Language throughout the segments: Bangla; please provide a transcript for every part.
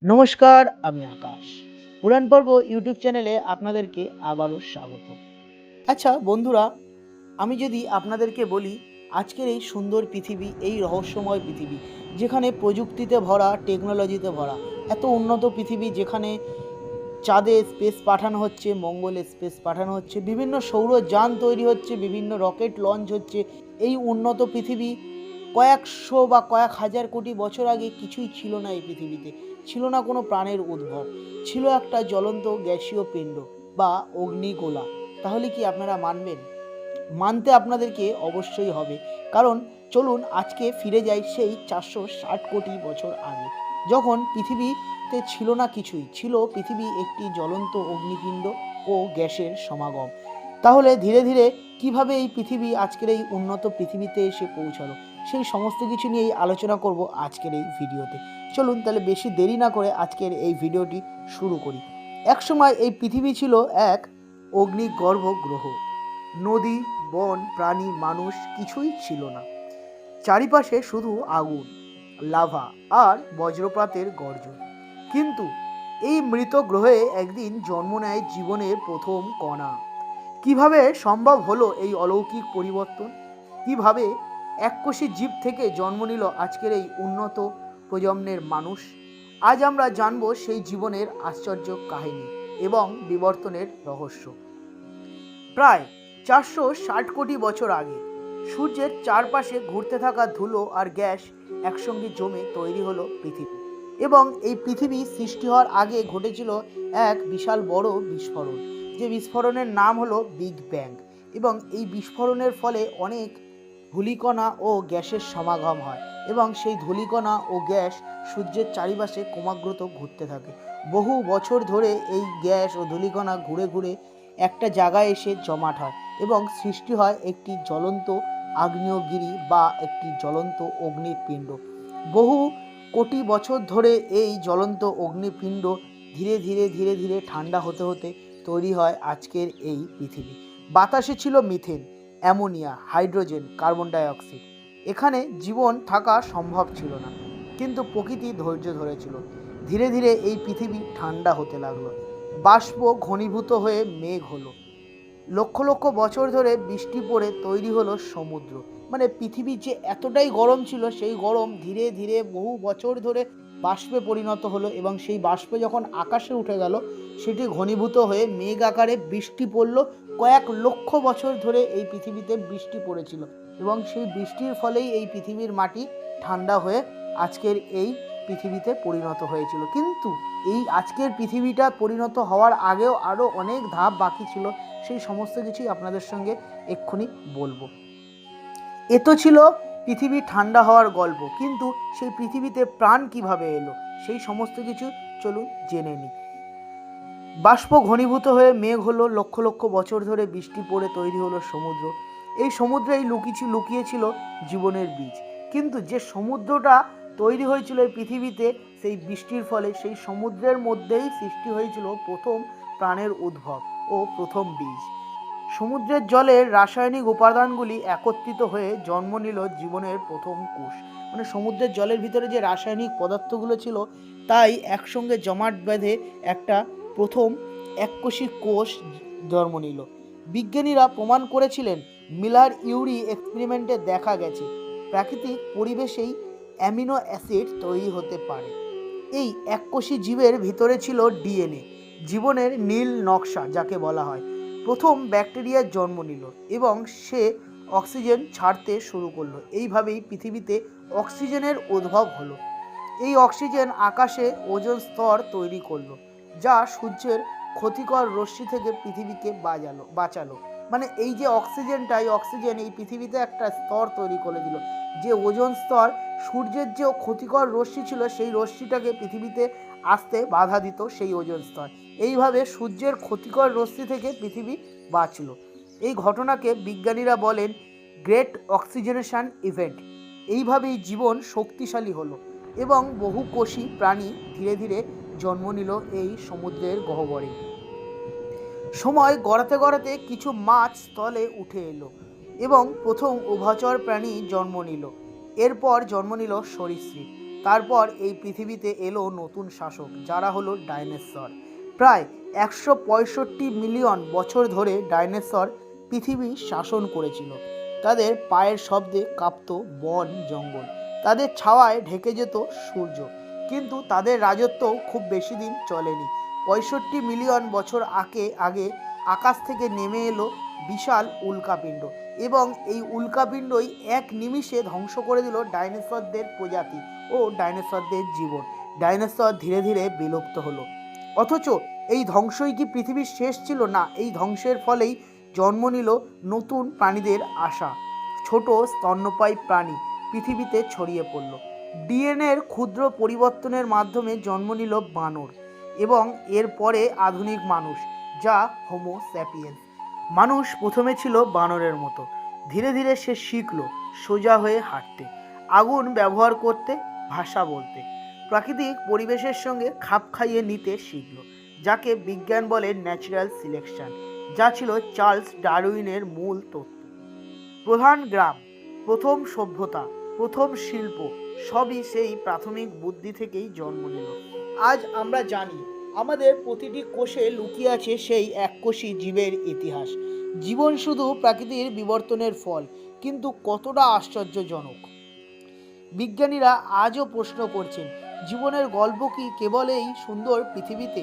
নমস্কার, আমি আকাশ। পুরাণ পর্ব ইউটিউব চ্যানেলে আপনাদেরকে আবারও স্বাগত। আচ্ছা বন্ধুরা, আমি যদি আপনাদেরকে বলি আজকের এই সুন্দর পৃথিবী, এই রহস্যময় পৃথিবী, যেখানে প্রযুক্তিতে ভরা, টেকনোলজিতে ভরা, এত উন্নত পৃথিবী, যেখানে চাঁদে স্পেস পাঠানো হচ্ছে, মঙ্গলে স্পেস পাঠানো হচ্ছে, বিভিন্ন সৌরযান তৈরি হচ্ছে, বিভিন্ন রকেট লঞ্চ হচ্ছে। এই উন্নত পৃথিবী কয়েকশো বা কয়েক হাজার কোটি বছর আগে কিছুই ছিল না। এই পৃথিবীতে ছিল না কোনো প্রাণের উদ্ভব, ছিল একটা জ্বলন্ত গ্যাসীয় পিণ্ড বা অগ্নিগোলা। তাহলে কি আপনারা মানবেন? মানতে আপনাদেরকে অবশ্যই হবে, কারণ চলুন আজকে ফিরে যাই সেই 460 কোটি বছর আগে, যখন পৃথিবীতে ছিল না কিছুই, ছিল পৃথিবী একটি জ্বলন্ত অগ্নিপিণ্ড ও গ্যাসের সমাগম। তাহলে ধীরে ধীরে কিভাবে এই পৃথিবী আজকের এই উন্নত পৃথিবীতে এসে পৌঁছালো, সেই সমস্ত কিছু নিয়েই আলোচনা করব আজকের এই ভিডিওতে। চলুন তাহলে বেশি দেরি না করে আজকের এই ভিডিওটি শুরু করি। একসময় এই পৃথিবী ছিল এক অগ্নিগর্ভ গ্রহ। নদী, বন, প্রাণী, মানুষ কিছুই ছিল না। চারিপাশে শুধু আগুন, লাভা আর বজ্রপাতের গর্জন। কিন্তু এই মৃত গ্রহে একদিন জন্ম নেয় জীবনের প্রথম কণা। কিভাবে সম্ভব হলো এই অলৌকিক পরিবর্তন? কিভাবে এককোষী জীব থেকে জন্ম নিল আজকের এই উন্নত প্রজন্মের মানুষ? আজ আমরা জানব সেই জীবনের আশ্চর্য কাহিনী এবং বিবর্তনের রহস্য। প্রায় 460 কোটি বছর আগে সূর্যের চারপাশে ঘুরতে থাকা ধুলো আর গ্যাস একসঙ্গে জমে তৈরি হলো পৃথিবী। এবং এই পৃথিবী সৃষ্টি হওয়ার আগে ঘটেছিল এক বিশাল বড় বিস্ফোরণ, যে বিস্ফোরণের নাম হলো বিগ ব্যাং। এবং এই বিস্ফোরণের ফলে অনেক ধূলিকণা ও গ্যাসের সমাগম হয়, এবং সেই ধূলিকণা ও গ্যাস সূর্যের চারিপাশে ক্রমাগত ঘুরতে থাকে। বহু বছর ধরে এই গ্যাস ও ধূলিকণা ঘুরে ঘুরে একটা জায়গায় এসে জমাট হয় এবং সৃষ্টি হয় একটি জ্বলন্ত আগ্নেয়গিরি বা একটি জ্বলন্ত অগ্নিপিণ্ড। বহু কোটি বছর ধরে এই জ্বলন্ত অগ্নিপিণ্ড ধীরে ধীরে ধীরে ধীরে ঠান্ডা হতে হতে তৈরি হয় আজকের এই পৃথিবী। বাতাসে ছিল methane, ammonia, hydrogen, carbon dioxide. এখানে জীবন থাকা সম্ভব ছিল না, কিন্তু প্রকৃতি ধৈর্য ধরেছিল। ধীরে ধীরে এই পৃথিবী ঠান্ডা হতে লাগলো, বাষ্প ঘনীভূত হয়ে মেঘ হলো, লক্ষ লক্ষ বছর ধরে বৃষ্টি পড়ে তৈরি হলো সমুদ্র। মানে পৃথিবী যে এতটাই গরম ছিল, সেই গরম ধীরে ধীরে বহু বছর ধরে বাষ্পে পরিণত হলো, এবং সেই বাষ্প যখন আকাশে উঠে গেল, সেটি ঘনীভূত হয়ে মেঘ আকারে বৃষ্টি পড়লো। কয়েক লক্ষ বছর ধরে এই পৃথিবীতে বৃষ্টি পড়েছিল, এবং সেই বৃষ্টির ফলেই এই পৃথিবীর মাটি ঠান্ডা হয়ে আজকের এই পৃথিবীতে পরিণত হয়েছিল। কিন্তু এই আজকের পৃথিবীটা পরিণত হওয়ার আগেও আরও অনেক ধাপ বাকি ছিল, সেই সমস্ত কিছুই আপনাদের সঙ্গে এক্ষুনি বলবো। এ তো ছিল পৃথিবী ঠান্ডা হওয়ার গল্প, কিন্তু সেই পৃথিবীতে প্রাণ কিভাবে এলো সেই সমস্ত কিছু চলুন জেনে নিই। বাষ্প ঘনীভূত হয়ে মেঘ হলো, লক্ষ লক্ষ বছর ধরে বৃষ্টি পড়ে তৈরি হলো সমুদ্র। এই সমুদ্রেই লুকিয়েছিল জীবনের বীজ। কিন্তু যে সমুদ্রটা তৈরি হয়েছিল এই পৃথিবীতে সেই বৃষ্টির ফলে, সেই সমুদ্রের মধ্যেই সৃষ্টি হয়েছিল প্রথম প্রাণের উদ্ভব ও প্রথম বীজ। সমুদ্রের জলের রাসায়নিক উপাদানগুলি একত্রিত হয়ে জন্ম নিল জীবনের প্রথম কোষ। মানে সমুদ্রের জলের ভিতরে যে রাসায়নিক পদার্থগুলো ছিল, তাই একসঙ্গে জমাট বেঁধে একটা প্রথম এককোষী কোষ জন্ম নিল। বিজ্ঞানীরা প্রমাণ করেছিলেন, মিলার ইউরি এক্সপেরিমেন্টে দেখা গেছে প্রাকৃতিক পরিবেশেই অ্যামিনো অ্যাসিড তৈরি হতে পারে। এই এককোষী জীবের ভিতরে ছিল ডিএনএ, জীবনের নীল নকশা যাকে বলা হয়। প্রথম ব্যাকটেরিয়ার জন্ম নিল এবং সে অক্সিজেন ছাড়তে শুরু করলো। এইভাবেই পৃথিবীতে অক্সিজেনের উদ্ভব হলো। এই অক্সিজেন আকাশে ওজোন স্তর তৈরি করলো, যা সূর্যের ক্ষতিকর রশ্মি থেকে পৃথিবীকে বাঁচালো। মানে এই যে অক্সিজেন এই পৃথিবীতে একটা স্তর তৈরি করে দিল, যে ওজোন স্তর। সূর্যের যে ক্ষতিকর রশ্মি ছিল, সেই রশ্মিটাকে পৃথিবীতে আসতে বাধা দিত সেই ওজোন স্তর। এইভাবে সূর্যের ক্ষতিকর রশ্মি থেকে পৃথিবী বাঁচল। এই ঘটনাকে বিজ্ঞানীরা বলেন গ্রেট অক্সিজেনেশন ইভেন্ট। এইভাবেই জীবন শক্তিশালী হলো এবং বহুকোষী প্রাণী ধীরে ধীরে জন্ম নিল এই সমুদ্রের গহ্বরে। সময় গড়াতে গড়াতে কিছু মাছ স্থলে উঠে এলো এবং প্রথম উভচর প্রাণী জন্ম নিল। এরপর জন্ম নিল সরীসৃপ, তারপর এই পৃথিবীতে এলো নতুন শাসক, যারা হলো ডাইনোসর। প্রায় 165 মিলিয়ন বছর ধরে ডাইনোসর পৃথিবী শাসন করেছিল। তাদের পায়ের শব্দে কাঁপত বন জঙ্গল, তাদের ছাওয়ায় ঢেকে যেত সূর্য। কিন্তু তাদের রাজত্ব খুব বেশি দিন চলেনি। 65 মিলিয়ন বছর আগে আকাশ থেকে নেমে এলো বিশাল উল্কাপিণ্ড, এবং এই উল্কাপিণ্ডই এক নিমিষে ধ্বংস করে দিল ডাইনোসরদের প্রজাতি ও ডাইনোসরদের জীবন। ডাইনোসর ধীরে ধীরে বিলুপ্ত হলো। অথচ এই ধ্বংসই কি পৃথিবীর শেষ ছিল? না, এই ধ্বংসের ফলেই জন্ম নিল নতুন প্রাণীদের আশা। ছোট স্তন্যপায়ী প্রাণী পৃথিবীতে ছড়িয়ে পড়ল। ডিএনএর ক্ষুদ্র পরিবর্তনের মাধ্যমে জন্ম নিল বানর, এবং এরপরে আধুনিক মানুষ, যা হোমো স্যাপিয়েন্স। মানুষ প্রথমে ছিল বানরের মতো, ধীরে ধীরে সে শিখল সোজা হয়ে হাঁটতে, আগুন ব্যবহার করতে, ভাষা বলতে, প্রাকৃতিক পরিবেশের সঙ্গে খাপ খাইয়ে নিতে শিখল, যাকে বিজ্ঞান বলে ন্যাচারাল সিলেকশন, যা ছিল চার্লস ডারউইনের মূল তত্ত্ব। প্রধান গ্রাম, প্রথম সভ্যতা, প্রথম শিল্প, সবই সেই প্রাথমিক বুদ্ধি থেকেই জন্ম নিল। আজ আমরা জানি আমাদের প্রতিটি কোষে লুকিয়ে আছে সেই এককোষী জীবের ইতিহাস। জীবন শুধু প্রাকৃতিক বিবর্তনের ফল, কিন্তু কতটা আশ্চর্যজনক। বিজ্ঞানীরা আজও প্রশ্ন করছেন, জীবনের গল্প কি কেবল এই সুন্দর পৃথিবীতে?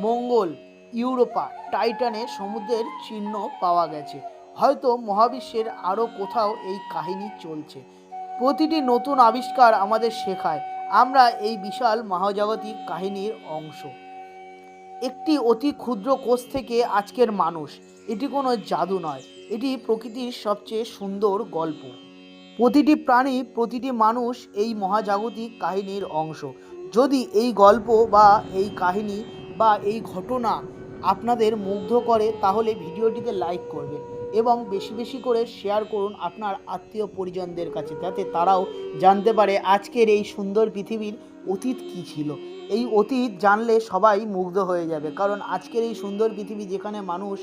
মঙ্গল, ইউরোপা, টাইটানে সমুদ্রের চিহ্ন পাওয়া গেছে। হয়তো মহাবিশ্বের আরও কোথাও এই কাহিনী চলছে। প্রতিটি নতুন আবিষ্কার আমাদের শেখায় আমরা এই বিশাল মহাজাগতিক কাহিনীর অংশ। একটি অতি ক্ষুদ্র কোষ থেকে আজকের মানুষ। এটি কোনো জাদু নয়, এটি প্রকৃতির সবচেয়ে সুন্দর গল্প। প্রতিটি প্রাণী, প্রতিটি মানুষ এই মহাজাগতিক কাহিনীর অংশ। যদি এই গল্প বা এই কাহিনী বা এই ঘটনা আপনাদের মুগ্ধ করে, তাহলে ভিডিওটিতে লাইক করবেন এবং বেশি বেশি করে শেয়ার করুন আপনার আত্মীয় পরিজনদের কাছে, যাতে তারাও জানতে পারে আজকের এই সুন্দর পৃথিবীর অতীত কী ছিল। এই অতীত জানলে সবাই মুগ্ধ হয়ে যাবে, কারণ আজকের এই সুন্দর পৃথিবী, যেখানে মানুষ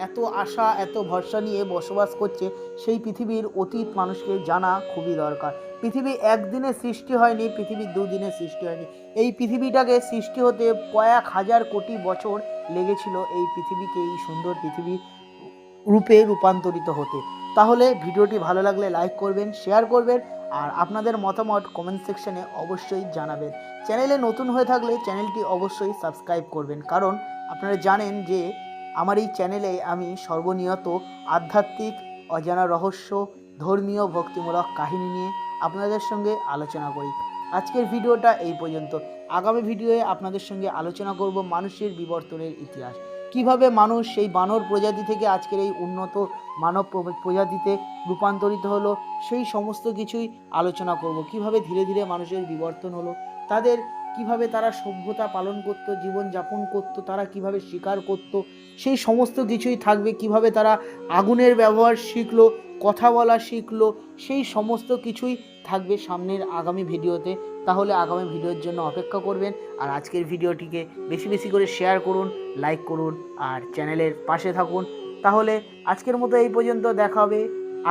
এত আশা, এত ভরসা নিয়ে বসবাস করছে, সেই পৃথিবীর অতীত মানুষকে জানা খুবই দরকার। পৃথিবী একদিনে সৃষ্টি হয়নি, পৃথিবী দুদিনে সৃষ্টি হয়নি। এই পৃথিবীটাকে সৃষ্টি হতে কয়েক হাজার কোটি বছর লেগেছিল এই পৃথিবীকে এই সুন্দর পৃথিবী রূপে রূপান্তরিত হতে। তাহলে ভিডিওটি ভালো লাগলে লাইক করবেন, শেয়ার করবেন, আর আপনাদের মতামত কমেন্ট সেকশনে অবশ্যই জানাবেন। চ্যানেলে নতুন হয়ে থাকলে চ্যানেলটি অবশ্যই সাবস্ক্রাইব করবেন, কারণ আপনারা জানেন যে আমার এই চ্যানেলে আমি সর্বনিয়ত আধ্যাত্মিক, অজানা রহস্য, ধর্মীয়, ভক্তিমূলক কাহিনী নিয়ে আপনাদের সঙ্গে আলোচনা করি। আজকের ভিডিওটা এই পর্যন্ত। আগামী ভিডিওয়ে আপনাদের সঙ্গে আলোচনা করব মানুষের বিবর্তনের ইতিহাস। কিভাবে মানুষ সেই বানর প্রজাতি থেকে আজকের এই উন্নত মানব প্রজাতিতে রূপান্তরিত হলো, সেই সমস্ত কিছুই আলোচনা করব। কিভাবে ধীরে ধীরে মানুষের বিবর্তন হলো, তাদের কিভাবে তারা সভ্যতা পালন করত, জীবনযাপন করত, তারা কিভাবে শিকার করত, সেই সমস্ত কিছুই থাকবে। কিভাবে তারা আগুনের ব্যবহার শিখলো, কথা বলা শিখলো, সেই সমস্ত কিছুই থাকবে সামনের আগামী ভিডিওতে। তাহলে আগামী ভিডিওর জন্য অপেক্ষা করবেন, আর আজকের ভিডিওটিকে বেশি বেশি করে শেয়ার করুন, লাইক করুন, আর চ্যানেলের পাশে থাকুন। তাহলে আজকের মতো এই পর্যন্ত, দেখা হবে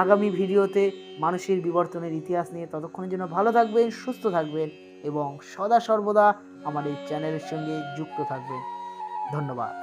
আগামী ভিডিওতে মানুষের বিবর্তনের ইতিহাস নিয়ে। ততক্ষণের জন্য ভালো থাকবেন, সুস্থ থাকবেন এবং সদা সর্বদা আমার এই চ্যানেলের সঙ্গে যুক্ত থাকবেন। ধন্যবাদ।